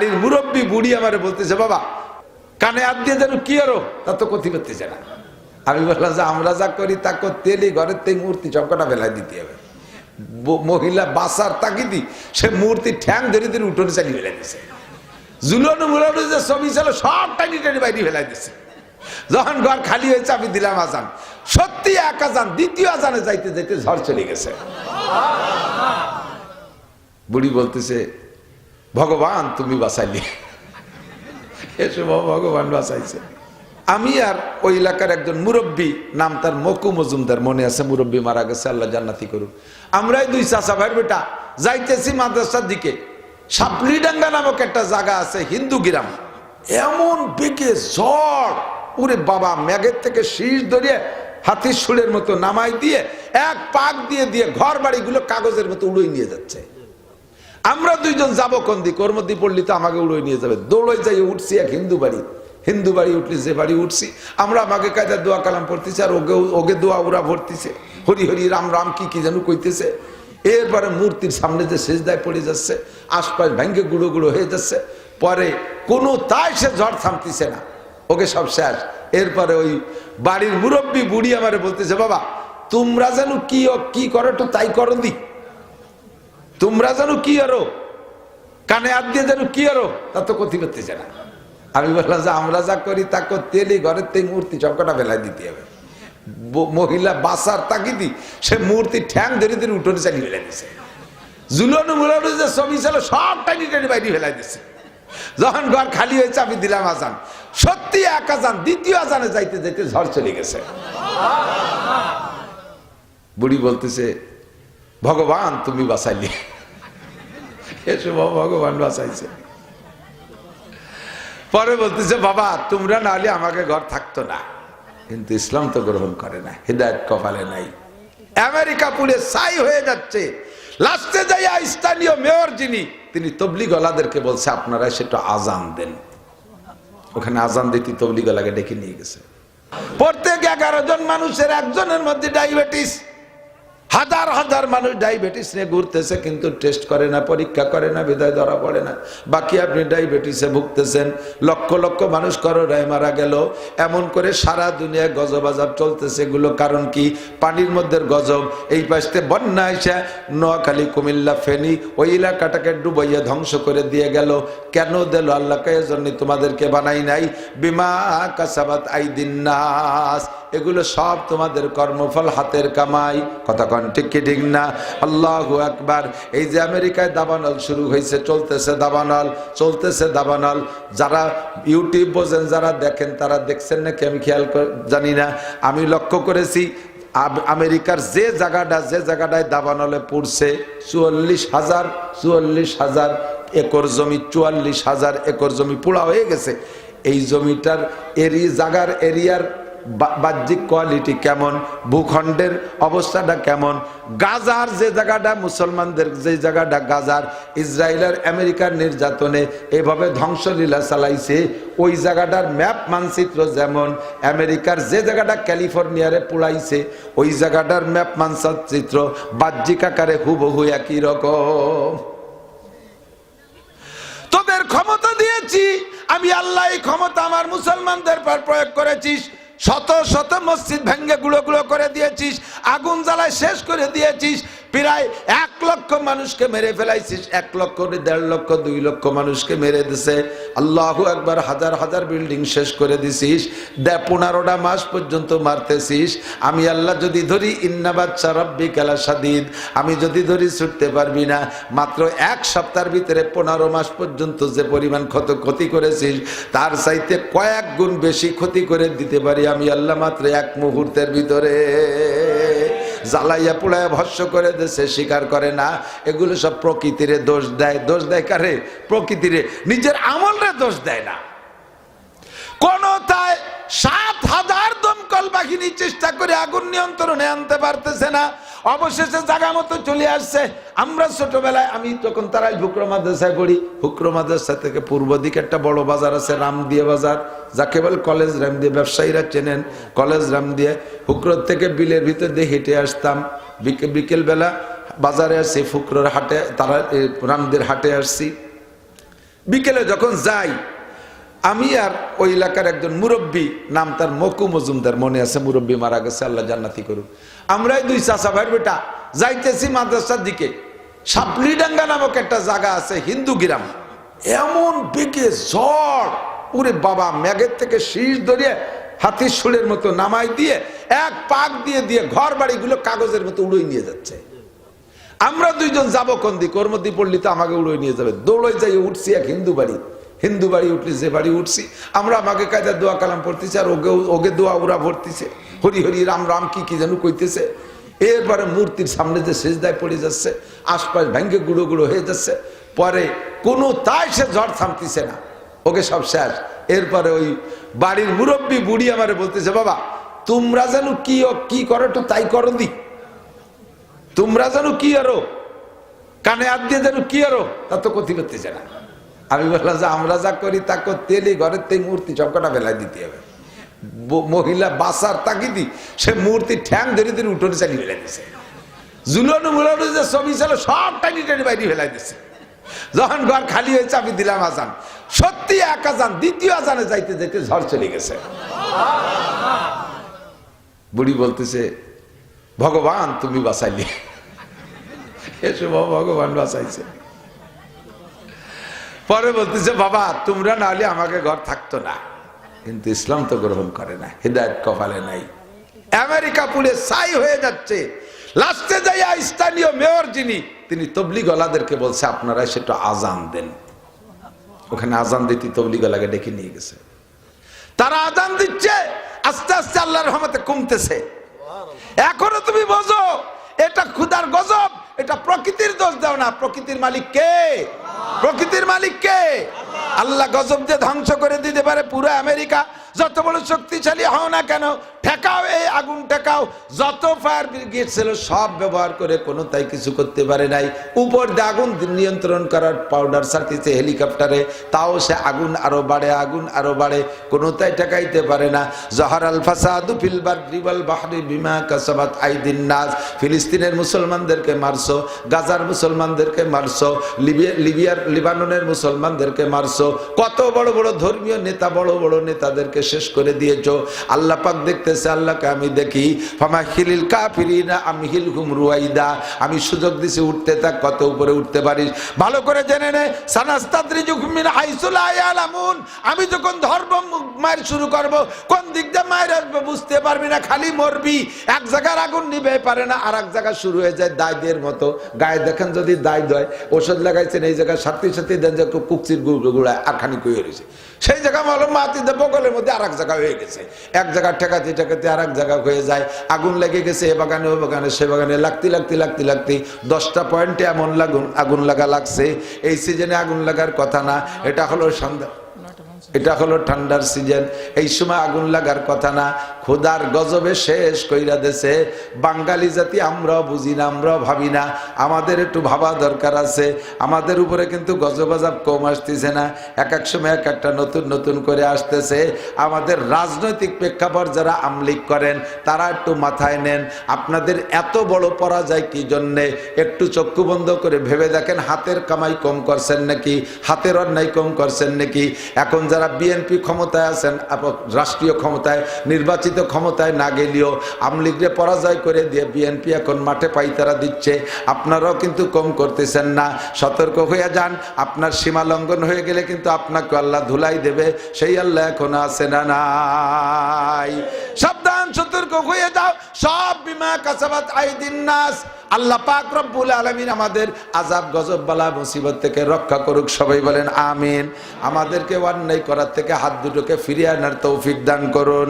বাড়ির মুরব্বী বুড়ি আমারে বলতেছে, বাবা কানে হাত দিয়ে যেন কি আরো তা তো কথি করতেছে না। আমি বললাম যে আমরা যা করি তা করতে এলি ঘরের থেকে মূর্তি সবকটা বেলায় দিতে হবে। মহিলা বাসার তাকিদি সে মূর্তি ঠ্যাং ধরে ধরে উঠোনে চালিয়ে ফেলাই দিছে। জুলনো মুলানো যে ছবি ছিল সব টানি টানি বাইরে ফেলাই দিছে। যখন ঘর খালি হয়েছে আমি দিলাম আজান, সত্যি এক আজান, দ্বিতীয় আজানে যাইতে যাইতে ঝড় চলে গেছে। বুড়ি বলতেছে, ভগবান তুমি বাঁচাইলি। এসব ভগবান বাঁচাইছে। আমি আর ওই এলাকার একজন মুরব্বী, নাম তার মকু মজুমদার, মনে আছে, মুরব্বী মারা গেছে, আল্লাহ জান্নাতি করুক। আমরাই দুই চাচা ভাইয়ের বেটা যাইতেছি মাদ্রাসার দিকে। সাপলিডাঙ্গা নামক একটা জায়গা আছে, হিন্দু গ্রাম। এমন বেগে ঝড়, ওরে বাবা, মেঘের থেকে শীষ ধরিয়ে হাতির সুরের মতো নামাই দিয়ে এক পাক দিয়ে দিয়ে ঘর বাড়িগুলো কাগজের মতো উড়িয়ে নিয়ে যাচ্ছে। আমরা দুইজন যাবো কোন দিক, ওর মধ্যে পড়লি তো আমাকে উড়িয়ে নিয়ে যাবে। দৌড়ে যাই উঠছি এক হিন্দু বাড়ি উঠলি, যে বাড়ি উঠছি আমরা আমাকে কায়দা দোয়া কালাম পড়তেছি, আর ওকে দোয়া ওরা ভরতেছে, হরি হরি রাম রাম কি যেন কইতেছে। এরপরে মূর্তির সামনে যে সেজদায় পড়ে যাচ্ছে, আশপাশ ভেঙ্গে গুঁড়ো গুঁড়ো হয়ে যাচ্ছে। পরে কোনো তাই সে ঝড় থামতেছে না, ওকে সব শেষ। এরপরে ওই বাড়ির মুরব্বী বুড়ি আমারে বলতেছে, বাবা তোমরা যেন কি করো তো তাই করো দি, তোমরা যেন কি আরো কানে হাত দিয়ে যেন কি আরো তা তো কথি করতেছে না। আমি বললাম যে আমরা যা করি তা করতে এলি ঘরের থেকে মূর্তি সবকটা বেলায় দিতে হবে। মহিলা বাসার তাকিদি সে মূর্তি ঠ্যাং ধরে ধরে উঠোনে চালিয়ে ফেলাই দিছে। জুলনো মুলানো যে ছবি ছিল সব টানি টানি বাইরে ফেলাই দিছে। যখন ঘর খালি হয়েছে আমি দিলাম আজান, সত্যি এক আজান, দ্বিতীয় আজানে যাইতে যাইতে ঝড় চলে গেছে। বুড়ি বলতেছে, ভগবান তুমি বাঁচাইলি। এসব ভগবান বাঁচাইছে। পরে বলতেছে, বাবা তোমরা না হলে আমাকে ঘর থাকতো না। কিন্তু ইসলাম তো গ্রহণ করে না, হিদায়াত কপালে নাই। আমেরিকা পুড়ে ছাই হয়ে যাচ্ছে। লাস্টে যাইয়া স্থানীয় মেয়র যিনি, তিনি তবলিগওয়ালাদেরকে বলছে আপনারা সেটা আজান দেন। ওখানে আজান দিতে তবলিগওয়ালাকে ডেকে নিয়ে গেছে। প্রত্যেক 11 জন মানুষের একজনের মধ্যে ডায়াবেটিস। হাজার হাজার মানুষ ডায়াবেটিস নিয়ে ঘুরতেছে, কিন্তু টেস্ট করে না, পরীক্ষা করে না, বিদায় ধরা পড়ে না। বাকি আপনি ডায়াবেটিসে ভুগতেছেন। লক্ষ লক্ষ মানুষ করোনায় মারা গেল। এমন করে সারা দুনিয়ায় গজব আজাব চলতেছে। এগুলো কারণ কি? পানির মধ্যে গজব। এই পাশে বন্যা এসে নোয়াখালী, কুমিল্লা, ফেনী ওই এলাকাটাকে ডুবাইয়া ধ্বংস করে দিয়ে গেল। কেন দিল? আল্লাহকে এজন্য তোমাদেরকে বানাই নাই। বিমা কাসাবাত আইদিন নাস, এগুলো সব তোমাদের কর্মফল, হাতের কামাই। কথা কন ঠিক কি ঠিক না? আল্লাহু আকবার। এই যে আমেরিকায় দাবানল শুরু হয়েছে, চলতেছে দাবানল, চলতেছে দাবানল। যারা ইউটিউব বোঝেন, যারা দেখেন, তারা দেখছেন নাকি আমি খেয়াল জানি না। আমি লক্ষ্য করেছি আমেরিকার যে জায়গাটায় দাবানলে পড়ছে 44,000 একর জমি, 44,000 একর জমি পোড়া হয়ে গেছে। এই জমিটার জাগার এরিয়ার বাহ্যিক কোয়ালিটি কেমন, ভূখণ্ডের অবস্থাটা কেমন, গাজার যে জায়গাটা, মুসলমানদের যে জায়গাটা গাজার, ইসরায়েলের আমেরিকার নির্যাতনে এভাবে ধ্বংসলীলা চালাইছে। ওই জায়গাটার ম্যাপ মানচিত্র যেমন, আমেরিকার যে জায়গাটা ক্যালিফোর্নিয়ারে পুড়াইছে, ওই জায়গাটার ম্যাপ মানচিত্র বাহ্যিক আকারে হুবহু একই রকম। তোদের ক্ষমতা দিয়েছি আমি আল্লাহ, এই ক্ষমতা আমার মুসলমানদের পর প্রয়োগ করেছিস। শত শত মসজিদ ভেঙ্গে গুঁড়ো গুঁড়ো করে দিয়েছিস, আগুন জ্বালায় শেষ করে দিয়েছিস। প্রায় 1 লক্ষ মানুষকে মেরে ফেলাইছিস। 1 লক্ষ, 1.5 লক্ষ, 2 লক্ষ মানুষকে মেরে দিছে। আল্লাহু আকবার। হাজার হাজার বিল্ডিং শেষ করে দিছিস। 15টা মাস পর্যন্ত মারতেছিস। আমি আল্লাহ যদি ধরি, ইন্না বাচ্চা রাব্বিকা লাশাদীদ, আমি যদি ধরি ছুটতে পারবি না। মাত্র 1 সপ্তাহের ভিতরে 15 মাস পর্যন্ত যে পরিমাণ ক্ষতি করেছিস, তার চাইতে কয়েক গুণ বেশি ক্ষতি করে দিতে পারি আমি আল্লাহ মাত্র 1 মুহূর্তের ভিতরে। জ্বালাইয়া পুড়াইয়া ভস্য করে দেশে, স্বীকার করে না। এগুলো সব প্রকৃতিরে দোষ দেয়। দোষ দেয় কারে? প্রকৃতিরে। নিজের আমলরে দোষ দেয় না। কোন তাই 7,000 দমকল বাহিনী চেষ্টা করে আগুন নিয়ন্ত্রণে আনতে পারতেছে না। অবশেষে জায়গা মতো চলে আসছে। আমরা ছোটবেলায়, আমি তখন তারাই হুকরো মাদ্রাসায় পড়ি। হুকরো মাদ্রাসা থেকে পূর্ব দিকে একটা বড় বাজার আছে, রামদিয়া বাজার, যাকে বল কলেজ রামদিয়া, ব্যবসায়ীরা চেনেন কলেজ রামদিয়া। হুকরো থেকে বিলের ভিতর দিয়ে হেঁটে আসতাম। বিকেল বেলা বাজারে আসছি, ফুকরোর হাটে, তারা রামদের হাটে আসছি। বিকেলে যখন যাই, আমি আর ওই এলাকার একজন মুরব্বী, নাম তার মকু মজুমদার, মনে আছে, মুরব্বী মারা গেছে, আল্লাহ জান্নাতি করুক। আমরাই দুই চাচা ভাইয়ের বেটা যাইতেছি মাদ্রাসার দিকে। সাপলিডাঙ্গা নামক একটা জায়গা আছে, হিন্দু গ্রাম। এমন বেগে ঝড়, ওরে বাবা, মেঘের থেকে শীষ ধরিয়ে হাতির শুলের মতো নামাই দিয়ে এক পাক দিয়ে দিয়ে ঘর বাড়িগুলো কাগজের মতো উড়িয়ে নিয়ে যাচ্ছে। আমরা দুইজন যাবো কোন দিক, ওর মধ্যে পড়লি তো আমাকে উড়িয়ে নিয়ে যাবে। দৌড়ে যাই উঠছি এক হিন্দু বাড়ি। হিন্দু বাড়ি উঠলি, যে বাড়ি উঠছি আমরা, আমাকে কায়দা দোয়া কালাম পড়তেছে, আর ওকে দোয়া ওরা ভরতেছে, হরি হরি রাম রাম কি কি যেন কইতেছে। এরপরে মূর্তির সামনে যে সেজদায় পড়ে যাচ্ছে, আশপাশ ভেঙ্গে গুঁড়ো গুঁড়ো হয়ে যাচ্ছে। পরে কোনো তাই সে ঝড় থামতেছে না, ওকে সব শেষ। এরপরে ওই বাড়ির মুরব্বী বুড়ি আমারে বলতেছে, বাবা তোমরা যেন কি করো তো তাই করো দি, তোমরা যেন কি আরো কানে হাত দিয়ে যেন কি আরো তা তো ক্ষতি করতেছে না। আমি বললাম যে আমরা যা করি তা করতে এলি ঘরের থেকে মূর্তি সবকটা বেলায় দিতে হবে। মহিলা বাসার তাকিদি সে মূর্তি ঠ্যাং ধরে ধরে উঠোনে চালিয়ে ফেলাই দিছে। জুলানো মুলানো যে ছবি ছিল সব টানি টানি বাইরে ফেলাই দিছে। যখন ঘর খালি হয়েছে আমি দিলাম আজান, সত্যি এক আজান, দ্বিতীয় আজানে যাইতে যাইতে ঝড় চলে গেছে। বুড়ি বলতেছে, ভগবান তুমি বাঁচাইলে। এসে ভগবান বাঁচাইছে। পরে বলতেছে, বাবা তোমরা না হলে আমাকে ঘর থাকতো না। কিন্তু ইসলাম তো গ্রহণ করে না, হিদায়াত কপালে নাই। আমেরিকা পুড়ে ছাই হয়ে যাচ্ছে। লাস্টে যাইয়া স্থানীয় মেয়র যিনি, তিনি তবলিগওয়ালাদেরকে বলছে আপনারা সেটা আজান দেন। ওখানে আজান দিতে তবলিগওয়ালাকে ডেকে নিয়ে গেছে। তারা আজান দিচ্ছে, আস্তে আস্তে আল্লাহর রহমতে কমতেছে। এখনো তুমি বোঝো এটা খুদার গজব, এটা প্রকৃতির দোষ দাও না। প্রকৃতির মালিক কে? প্রকৃতির মালিক কে? আল্লাহ গজব দিয়ে ধ্বংস করে দিতে পারে পুরো আমেরিকা। যত বড় শক্তিশালী হও না কেন, ঠেকাও, এই আগুন ঠেকাও। যত ফায়ার ব্রিগেড ছিল সব ব্যবহার করে কোনো তাই কিছু করতে পারে নাই। উপর দিয়ে আগুন নিয়ন্ত্রণ করার পাউডার ছাড়তেছে হেলিকপ্টারে, তাও সে আগুন আরো বাড়ে, আগুন আরো বাড়ে, কোনো তাই ঠেকাইতে পারে না। জহারাল ফাসাদু ফিল বাররি ওয়াল বাহরি বিমা কাসাবাত আইদিন নাস। ফিলিস্তিনের মুসলমানদেরকে মারছো, গাজার মুসলমানদেরকে মারছো, লিবাননের মুসলমানদেরকে মারছো, কত বড় বড় ধর্মীয় নেতা, বড় বড় নেতাদেরকে শেষ করে দিয়েছো। আল্লাহ পাক দেখতেছে, আল্লাহকে আমি দেখি। ফামাহিলিল কাফিরিনা আমহিলহুম রুয়াইদা। আমি সুযোগ দিছি, উঠতে থাক, কত উপরে উঠতে পারিস ভালো করে জেনে নে। সানাস্তাদরিজুহুম মিন হাইসু লা ইয়ালামুন। আমি যখন ধর্ম মার শুরু করব, কোন দিক দিয়ে মায়ের আসবে বুঝতে পারবি না, খালি মরবি। এক জায়গার আগুন নিভে পারে না, আর এক জায়গা শুরু হয়ে যায় দায়দের মতো। গায়ে দেখেন যদি দায় দেয়, ওষুধ লাগাইছেন এই জায়গায়, সাথে সাথে দেন যে কুকচির গুড়ায় আর খানি কই রয়েছে, সেই জায়গা মলম মাতিতে বগলের মধ্যে আর এক জায়গা হয়ে গেছে। এক জায়গা ঠেকাতে ঠেকাতে আর এক জায়গা হয়ে যায়। আগুন লেগে গেছে এ বাগানে ও বাগানে সে বাগানে, লাগতে লাগতে লাগতে লাগতে 10টা পয়েন্টে এমন আগুন লাগা লাগছে। এই সিজনে আগুন লাগার কথা না, এটা হলো সন্ধ্যা, এটা হলো ঠান্ডার সিজন, এই সময় আগুন লাগার কথা না। খোদার গজবে শেষ কইরা দেশে। বাঙালি জাতি আমরাও বুঝি না, আমরাও ভাবি না, আমাদের একটু ভাবা দরকার আছে। আমাদের উপরে কিন্তু গজব আযাব কম আসতেছে না, এক এক সময় এক একটা নতুন নতুন করে আসতেছে। আমাদের রাজনৈতিক প্রেক্ষাপট যারা আমলিক করেন তারা একটু মাথায় নেন, আপনাদের এত বড় পরাজয় কি জন্যে? একটু চক্ষু বন্ধ করে ভেবে দেখেন, হাতের কামাই কম করছেন নাকি, হাতের অন্যায় কম করছেন নাকি? এখন যারা বিএনপি ক্ষমতায় আছেন, রাষ্ট্রীয় ক্ষমতায়, নির্বাচিত ক্ষমতায় না গেলেও আমলিগরে পরাজয় করে দিয়ে বিএনপি এখন মাঠে পাইতারা দিচ্ছে। আপনারাও কিন্তু কম করতেছেন না, সতর্ক হয়ে যান। আপনার সীমা লঙ্ঘন হয়ে গেলে কিন্তু আপনাকে আল্লাহ ধুলাই দেবে, সেই আল্লাহ এখন আছে না নাই? সাবধান, সতর্ক হয়ে যাও। সব বিমা কাসাবাত আইদিন নাস। আল্লাহ পাক রব্বুল আলামিন আমাদের আযাব গজব বালা মুসিবত থেকে রক্ষা করুক, সবাই বলেন আমিন। আমাদেরকে অন্যায় করার থেকে হাত দুটোকে ফিরিয়ে আনার তৌফিক দান করুন।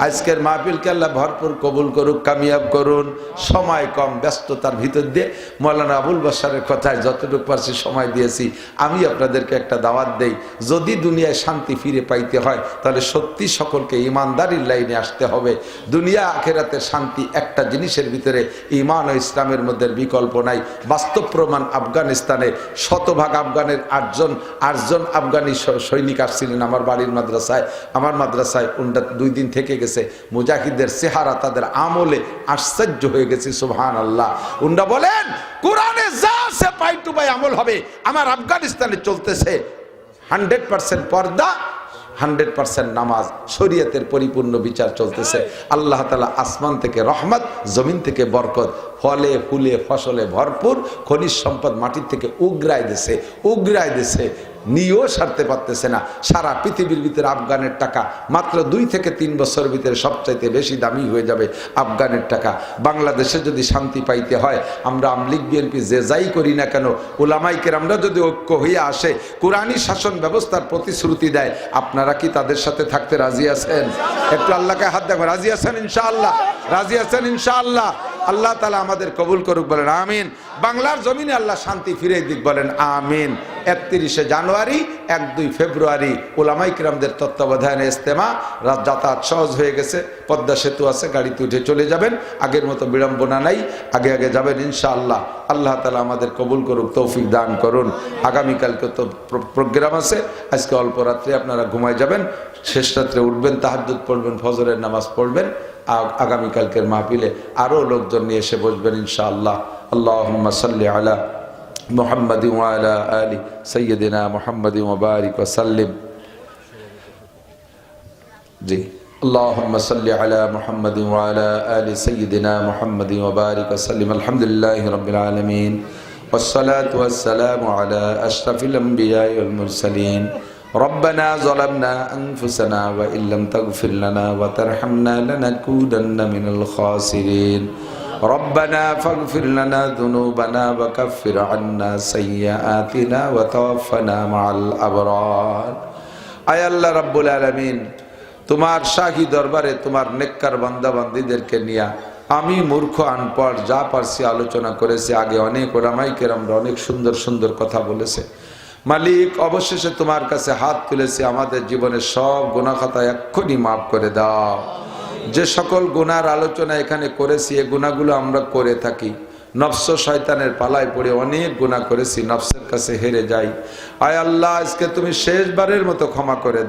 আজকের মাহফিলকে আল্লাহ ভরপুর কবুল করুক, কামিয়াব করুন। সময় কম, ব্যস্ততার ভিতর দিয়ে মৌলানা আবুল বাশারের কথায় যতটুকু পারছি সময় দিয়েছি। আমি আপনাদেরকে একটা দাওয়াত দেই, যদি দুনিয়ায় শান্তি ফিরে পাইতে হয় তাহলে সত্যি সকলকে ইমানদারির লাইনে আসতে হবে। দুনিয়া আখেরাতে শান্তি একটা জিনিসের ভিতরে, ঈমান ও ইসলামের মধ্যে বিকল্প নাই। বাস্তব প্রমাণ, আফগানিস্তানে 100% আফগানের 8জন আফগানি সৈনিক আসছিলেন আমার বাড়ির মাদ্রাসায়। আমার মাদ্রাসায় উন্ডা 2 দিন থেকে গেছে। মুজাহিদের চেহারা, তাদের আমলে আশ্চর্য হয়ে গেছে। সুবহানাল্লাহ। উন্ডা বলেন, কোরআনে যা আছে পাই টু পাই আমল হবে। আমার আফগানিস্তানে চলতেছে 100% পর্দা, 100% নামাজ, শরীয়তের পরিপূর্ণ বিচার চলতেছে। আল্লাহ তাআলা আসমান থেকে রহমত, জমিন থেকে বরকত, ফলে ফুলে ফসলে ভরপুর, খনিজ সম্পদ মাটির থেকে উগরাই দিছে, নিয়েও সারতে পারতেছে না। সারা পৃথিবীর ভিতরে আফগানের টাকা মাত্র 2 থেকে 3 বছর ভিতরে সবচাইতে বেশি দামি হয়ে যাবে আফগানের টাকা। বাংলাদেশে যদি শান্তি পাইতে হয়, আমরা আমলিগ বিএনপি যে যাই করি না কেন, উলামায়ে কেরামরা যদি ঐক্য হয়ে আসে, কোরআনী শাসন ব্যবস্থার প্রতিশ্রুতি দেয়, আপনারা কি তাদের সাথে থাকতে রাজি আছেন? একটু আল্লাহকে হাত দেখো, রাজি আছেন ইনশাআল্লাহ? রাজি আছেন ইনশাআল্লাহ? আল্লাহ তাআলা আমাদের কবুল করুক, বলেন আমিন। বাংলার জমিনে আল্লাহ শান্তি ফিরিয়ে দিক, বলেন আমিন। 31শে জানুয়ারি, 1-2 ফেব্রুয়ারি উলামায়ে কিরামদের তত্ত্বাবধানে ইজতেমা, যাতায়াত সহজ হয়ে গেছে, পদ্মা সেতু আছে, গাড়িতে উঠে চলে যাবেন, আগের মতো বিড়ম্বনা নাই, আগে আগে যাবেন ইনশাআল্লাহ। আল্লাহ তাআলা আমাদের কবুল করুক, তৌফিক দান করুন। আগামীকালকে তো প্রোগ্রাম আছে, আজকে অল্প রাত্রে আপনারা ঘুমায় যাবেন, শেষ রাত্রে উঠবেন, তাহাজ্জুদ পড়বেন, ফজরের নামাজ পড়বেন, আগামীকালকের মাহফিলে আরও লোকজন নিয়ে এসে বসবেন ইনশাআল্লাহ। আল্লাহুম্মা সাল্লি আলা মুহাম্মাদ ওয়া আলা আলি সাইয়্যিদিনা মুহাম্মাদ ওয়া বারিক ওয়া সাল্লিম। জি, আল্লাহুম্মা সাল্লি আলা মুহাম্মাদ ওয়া আলা আলি সাইয়্যিদিনা মুহাম্মাদ ওয়া বারিক ওয়া সাল্লিম। আলহামদুলিল্লাহি রাব্বিল আলামিন, ওয়াসসালাতু ওয়াসসালামু আলা আশরাফিল আমবিয়াই ওয়াল মুরসালিন। ربنا ظلمنا أنفسنا وإن لم تغفر لنا وترحمنا لنكونن من الخاسرين ربنا فاغفر لنا ذنوبنا وكفر عنا سيئاتنا وتوفنا مع الأبرار। আয় আল্লাহ রাব্বুল আলামিন, তোমার শাহী দরবারে তোমার নেককার বান্দা বান্দীদেরকে নিয়ে আমি মূর্খ আনপড় যা পারছি আলোচনা করেছি। আগে অনেক ওলামায়ে কেরামরা অনেক সুন্দর সুন্দর কথা বলেছে। মালিক, অবশেষে তোমার কাছে হাত তুলেছি, আমাদের জীবনের সব গুনাহ খাতা এক্ষুনি মাফ করে দাও। যে সকল গুনার আলোচনা এখানে করেছি, এই গুনাহগুলো আমরা করে থাকি, নফস শয়তানের পালায় পড়ে অনেক গুনাহ করেছি, নফসের কাছে হেরে যাই। আয় আল্লাহ, আজকে তুমি শেষবারের মতো ক্ষমা করে দাও।